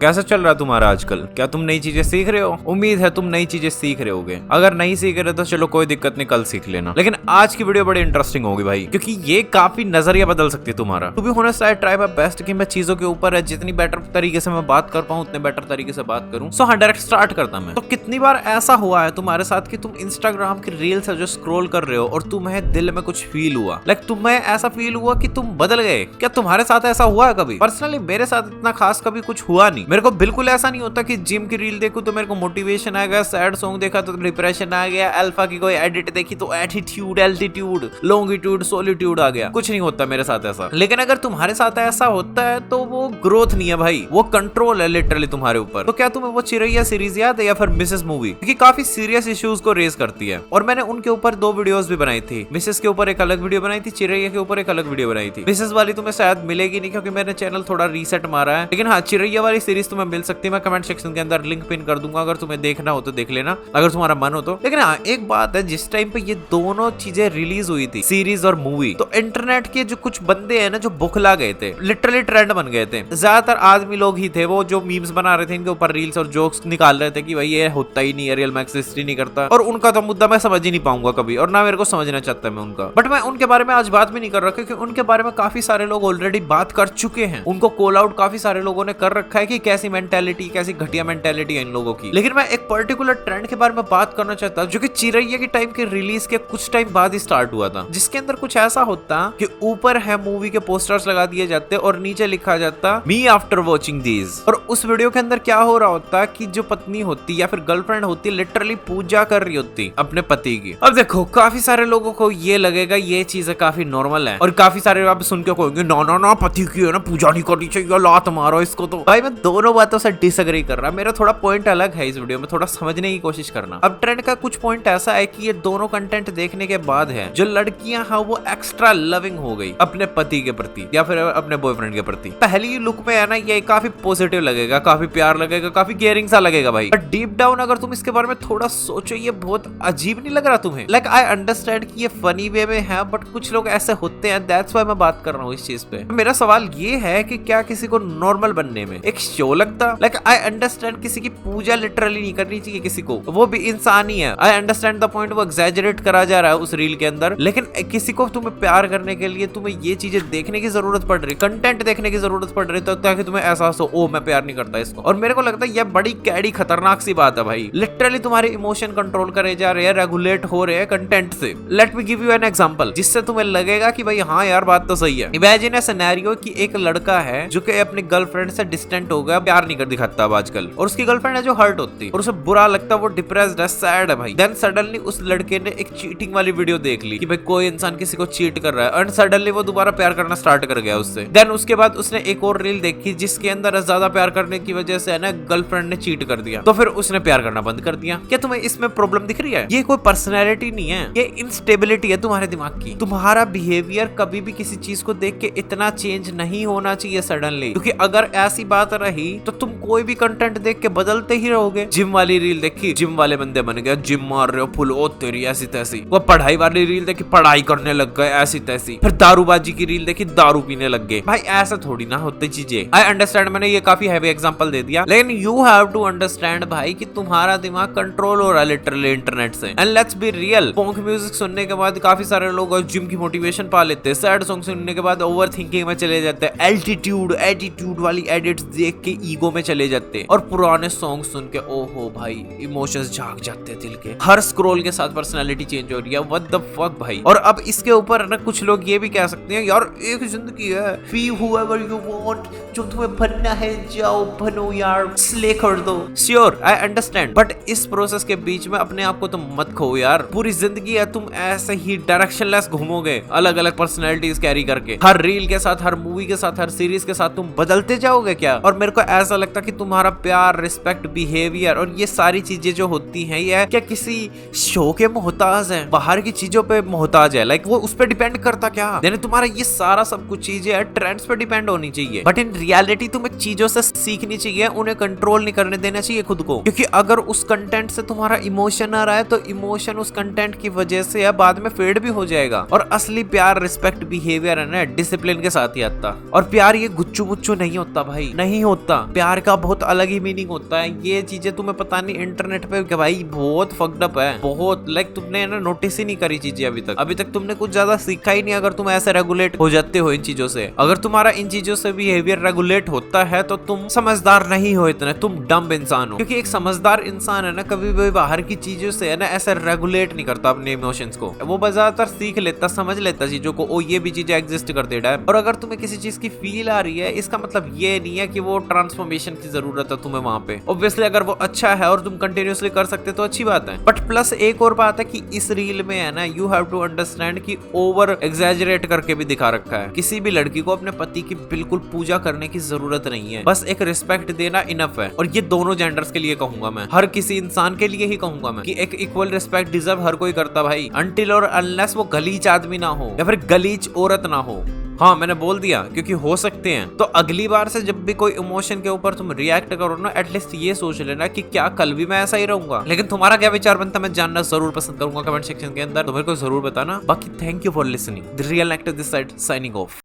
कैसा चल रहा है तुम्हारा आजकल? क्या तुम नई चीजें सीख रहे हो? उम्मीद है तुम नई चीजें सीख रहे होगे। अगर नहीं सीख रहे तो चलो कोई दिक्कत नहीं, कल सीख लेना। लेकिन आज की वीडियो बड़ी इंटरेस्टिंग होगी भाई, क्योंकि ये काफी नजरिया बदल सकती है तुम्हारा। To be honest I try my best कि मैं चीजों के ऊपर जितनी बेटर तरीके से मैं बात कर पाऊं उतने बेटर तरीके से बात करूं। सो हाँ, डायरेक्ट स्टार्ट करता मैं। तो कितनी बार ऐसा हुआ है तुम्हारे साथ कि तुम इंस्टाग्राम की रील्स है जो स्क्रॉल कर रहे हो और तुम्हें दिल में कुछ फील हुआ, लाइक तुम्हें ऐसा फील हुआ कि तुम बदल गए? क्या तुम्हारे साथ ऐसा हुआ है कभी? पर्सनली मेरे साथ इतना खास कभी कुछ हुआ नहीं। मेरे को बिल्कुल ऐसा नहीं होता कि जिम की रील देखूं तो मेरे को मोटिवेशन आ गया, सैड सॉन्ग देखा तो डिप्रेशन आ गया, अल्फा की कोई एडिट देखी तो एटीट्यूड, एल्टीट्यूड, लॉन्गिट्यूड, सोलिट्यूड आ गया। कुछ नहीं होता मेरे साथ ऐसा। लेकिन अगर तुम्हारे साथ ऐसा होता है तो वो ग्रोथ नहीं है भाई, वो कंट्रोल है लिटरली तुम्हारे ऊपर। तो क्या तुम्हें वो चिरैया सीरीज याद है या फिर मिसेस मूवी? क्योंकि काफी सीरियस इश्यूज को रेज करती है और मैंने उनके ऊपर 2 वीडियोस भी बनाई थी। मिसेस के ऊपर एक अलग वीडियो बनाई थी, चिरैया के ऊपर एक अलग वीडियो बनाई थी। मिसेस वाली तुम्हें शायद मिलेगी नहीं क्योंकि मैंने चैनल थोड़ा रीसेट मारा है, लेकिन हाँ, चिरैया वाली सीरीज तुम्हें मिल सकती है। मैं कमेंट सेक्शन के अंदर लिंक पिन कर दूंगा, अगर तुम्हें देखना हो तो देख लेना, अगर तुम्हारा मन हो तो। लेकिन हाँ, एक बात है, जिस टाइम पे ये दोनों चीजें रिलीज हुई थी, सीरीज और मूवी, तो इंटरनेट के जो कुछ बंदे हैं ना जो बुखला गए थे, लिटरली ट्रेंड बन गए थे। ज्यादातर आदमी लोग ही थे वो जो मीम्स बना रहे थे, इनके ऊपर रील्स और जोक्स निकाल रहे थे कि भाई ये होता ही नहीं है, रियल में एग्जिस्ट ही नहीं करता। और उनका तो मुद्दा मैं समझ ही नहीं पाऊंगा कभी, और ना मेरे को समझना चाहता मैं उनका। बट मैं उनके बारे में आज बात भी नहीं कर रहा क्योंकि उनके बारे में काफी सारे लोग ऑलरेडी बात कर चुके हैं। उनको कॉल आउट काफी सारे लोगों ने कर रखा है कि कैसी मेंटालिटी, कैसी घटिया मेंटालिटी है इन लोगों की। लेकिन मैं एक पर्टिकुलर ट्रेंड के बारे में बात करना चाहता हूं जो कि चिरैया के टाइम के रिलीज के कुछ टाइम बाद ही स्टार्ट हुआ था, जिसके अंदर कुछ ऐसा होता कि ऊपर है मूवी के पोस्टर्स लगा दिए जाते और नीचे लिखा जाता मी आफ्टर वॉचिंग दीज। और उस वीडियो के अंदर क्या हो रहा होता कि जो पत्नी होती या फिर गर्लफ्रेंड होती लिटरली पूजा कर रही होती अपने पति की। अब देखो, काफी सारे लोगों को ये लगेगा ये चीजें काफी नॉर्मल है, और काफी सारे आप सुन के कहोगे ना ना ना, पति की है ना पूजा नहीं करनी चाहिए, लात मारो इसको। तो भाई मैं दोनों बातों से डिसएग्री कर रहा, मेरा थोड़ा पॉइंट अलग है इस वीडियो में, थोड़ा समझने की कोशिश करना। अब ट्रेंड का कुछ पॉइंट ऐसा है कि ये दोनों कंटेंट देखने के बाद है जो लड़कियां हैं वो एक्स्ट्रा लविंग हो गई अपने पति के प्रति या फिर अपने बॉयफ्रेंड के प्रति। पहली लुक में है ना ये काफी पॉजिटिव लगेगा, काफी प्यार लगेगा, काफी केयरिंग सा लगेगा भाई, बट डीप डाउन अगर तुम इसके बारे में थोड़ा सोचो ये बहुत अजीब नहीं लग रहा तुम्हें? लाइक आई अंडरस्टैंड कि ये फनी वे में है, बट कुछ लोग ऐसे होते हैं, दैट्स व्हाई मैं बात कर रहा हूँ इस चीज पे। मेरा सवाल ये है कि क्या किसी को नॉर्मल बनने में एक शो लगता? लाइक आई अंडरस्टैंड किसी की पूजा लिटरली नहीं करनी चाहिए किसी को, वो भी इंसान ही है। आई अंडरस्टैंड द पॉइंट, वो एग्जैजरेट करा जा रहा है उस रील के अंदर, लेकिन किसी को तुम्हें प्यार करने के लिए तुम्हें ये चीजें देखने की जरूरत पड़ रही, कंटेंट देखने की जरूरत पड़ रही, तो ताकि तुम्हें एहसास हो ओ मैं प्यार नहीं करता इसको। और मेरे को लगता है ये बड़ी कैडी खतरनाक सी बात है भाई, लिटरली तुम्हारे इमोशन कंट्रोल करे जा रहे हैं, रेगुलेट हो रहे हैं कंटेंट से। Let me give you an example जिससे तुम्हें लगेगा कि भाई हाँ यार बात तो सही है। इमेजिन ए सिनेरियो कि एक लड़का है जो कि अपनी गर्लफ्रेंड से डिस्टेंट हो गया, प्यार नहीं कर दिखाता अब आजकल, और उसकी गर्लफ्रेंड है जो हर्ट होती है और उसे बुरा लगता है, वो डिप्रेस्ड है, सैड है भाई। देन सडनली उस लड़के ने एक चीटिंग वाली वीडियो देख ली कि भाई कोई इंसान किसी को चीट कर रहा है, एंड सडनली वो दोबारा प्यार करना स्टार्ट कर गया उससे। देन उसके बाद उसने एक और रील देखी जिसके अंदर ज्यादा प्यार करने की वजह से है ना गर्लफ्रेंड ने चीट कर दिया, तो फिर उसने प्यार करना बंद कर दिया। क्या तुम्हें इसमें प्रॉब्लम दिख रही है? ये कोई पर्सनैलिटी नहीं है, ये इंस्टेबिलिटी है तुम्हारे दिमाग की। तुम्हारा बिहेवियर कभी भी किसी चीज को देख के इतना चेंज नहीं होना चाहिए सडनली, क्योंकि अगर ऐसी बात रही तो तुम कोई भी कंटेंट देख के बदलते ही रहोगे। जिम वाली रील देखी, जिम वाले बंदे बन गए, जिम मार रहे हो फुल, ओ तेरी ऐसी तैसी। वो पढ़ाई वाली रील देखी, पढ़ाई करने लग गए ऐसी तैसी। फिर दारूबाजी की रील देखी, दारू पीने लग गए। भाई ऐसा थोड़ी ना होती चीजें। आई अंडरस्टैंड, मैंने ये काफी हैवी एग्जांपल दे दिया, लेकिन यू हैव टू अंडरस्टैंड भाई कि तुम्हारा दिमाग कंट्रोल हो रहा है लिटरली इंटरनेट से। And let's be real, phonk music सुनने के बाद काफी सारे लोग जिम की मोटिवेशन पा लेते हैं, सैड सॉन्ग सुनने के बाद ओवर थिंकिंग में चले जाते हैं, एल्टीट्यूड एटीट्यूड वाली एडिट्स देख के ईगो में चले जाते हैं, और पुराने सॉन्ग सुन के ओहो भाई इमोशंस जाग जाते हैं दिल के। हर स्क्रॉल के साथ पर्सनालिटी चेंज हो रही है, व्हाट द फक भाई। और अब इसके ऊपर ना कुछ लोग ये भी कह सकते हैं यार एक जिंदगी है, बी हूएवर यू वांट, जो तुम्हें बनना है जाओ बनो यार, स्ले कर दो। श्योर आई अंडरस्टैंड, बट इस प्रोसेस के बीच में अपने आप को तुम मत खो यार। पूरी जिंदगी है तुम ऐसे ही डायरेक्शनलेस घूमोगे, अलग अलग पर्सनैलिटीज कैरी करके, हर रील के साथ, हर मूवी के साथ, हर सीरीज के साथ तुम बदलते जाओगे क्या? और मेरे को ऐसा लगता कि तुम्हारा प्यार, रिस्पेक्ट, बिहेवियर और ये सारी चीजें जो होती हैं ये क्या किसी शो के मोहताज है, बाहर की चीजों पे मोहताज है? लाइक वो उस पर डिपेंड करता क्या? यानी तुम्हारा ये सारा सब कुछ चीजें है ट्रेंड्स पे डिपेंड होनी चाहिए, बट इन रियलिटी तुम्हें चीजों से सीखनी चाहिए, उन्हें कंट्रोल नहीं करने देना चाहिए खुद को। क्योंकि अगर उस कंटेंट से तुम्हारा इमोशन आ रहा है तो इमोशन उस कंटेंट की वजह से या बाद में फेड भी हो जाएगा। और असली प्यार, रिस्पेक्ट, बिहेवियर है ना डिसिप्लिन के साथ ही आता। और प्यार ये गुच्चू मुच्चू नहीं होता भाई, नहीं होता। होता, प्यार का बहुत अलग ही मीनिंग होता है। ये चीजें तुम्हें पता नहीं इंटरनेट पे क्या भाई बहुत फक्ड अप है, बहुत लाइक तुमने ना नोटिस ही नहीं करी चीजें अभी तक तुमने कुछ ज्यादा सीखा ही नहीं। अगर तुम ऐसे रेगुलेट हो जाते हो इन चीजों से, अगर तुम्हारा इन चीजों से बिहेवियर रेगुलेट होता है तो तुम समझदार नहीं हो इतने, तुम डम्ब इंसान हो। क्योंकि एक समझदार इंसान है ना कभी भी बाहर की चीजों से है ना ऐसे रेगुलेट नहीं करता अपने इमोशंस को, वो ज्यादातर सीख लेता, समझ लेता चीजों को, ओ ये भी चीजें एग्जिस्ट करते हैं। और अगर तुम्हें किसी चीज की फील आ रही है इसका मतलब ये नहीं है कि वो ट्रांसफॉर्मेशन की जरूरत है तुम्हें वहां पे। ऑब्वियसली अगर वो अच्छा है और तुम कंटिन्यूअसली कर सकते तो अच्छी बात है। बट प्लस एक और बात है कि इस रील में है ना यू हैव टू अंडरस्टैंड कि ओवर एग्जैजरेट करके भी दिखा रखा है। किसी भी लड़की को अपने पति की बिल्कुल पूजा करने की जरूरत नहीं है, बस एक रिस्पेक्ट देना इनफ है। और ये दोनों जेंडर्स के लिए कहूंगा मैं, हर किसी इंसान के लिए ही कहूंगा मैं कि एक इक्वल रिस्पेक्ट डिजर्व हर कोई करता भाई, अनटिल और अनलेस वो गलीच आदमी ना हो या फिर गलीच औरत ना हो। हाँ मैंने बोल दिया क्योंकि हो सकते हैं। तो अगली बार से जब भी कोई इमोशन के ऊपर तुम रिएक्ट करो ना एटलीस्ट ये सोच लेना कि क्या कल भी मैं ऐसा ही रहूंगा। लेकिन तुम्हारा क्या विचार बनता है मैं जानना जरूर पसंद करूंगा कमेंट सेक्शन के अंदर, तो मेरे को जरूर बताना। बाकी thank you for listening. The real actor this side signing off.